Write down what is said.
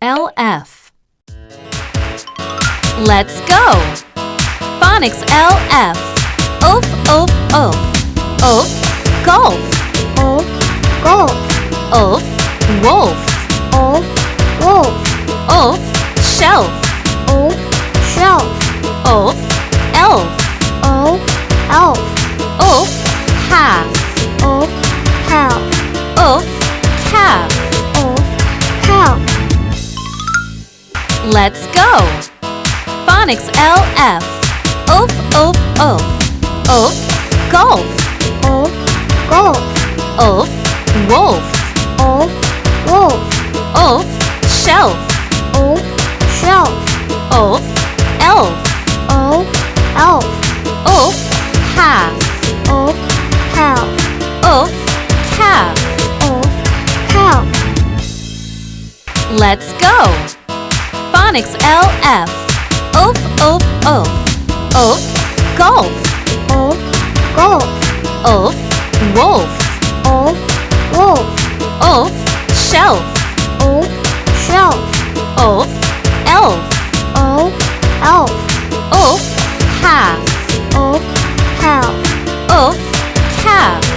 LF. Let's go! Phonics LF. Oof, oof, oof. Oof, golf. Oof, golf. Oof, wolf. Oof, wolf. Oof, shelf. Oof, shelf. Oof, elf. Oof, elf. Oof, half. Oof, half. Oof, calf. Oof, calf. Let's go! Phonics LF. Oof, oof, oof. Oof, golf. Oof, golf. Oof, wolf. Oof, wolf. Oof, shelf. Oof, shelf. Oof, elf. Oof, elf. Oof, half. Oof, half. Oof, calf. Oof, calf. Let's go! Phonics LF. Oof, oof, oof. Oof, golf. Oof, golf. Oof, wolf. Oof, wolf. Oof, shelf. Oof, shelf. Oof, elf. Oof, elf. Oof, half. Oof, half. Oof, calf.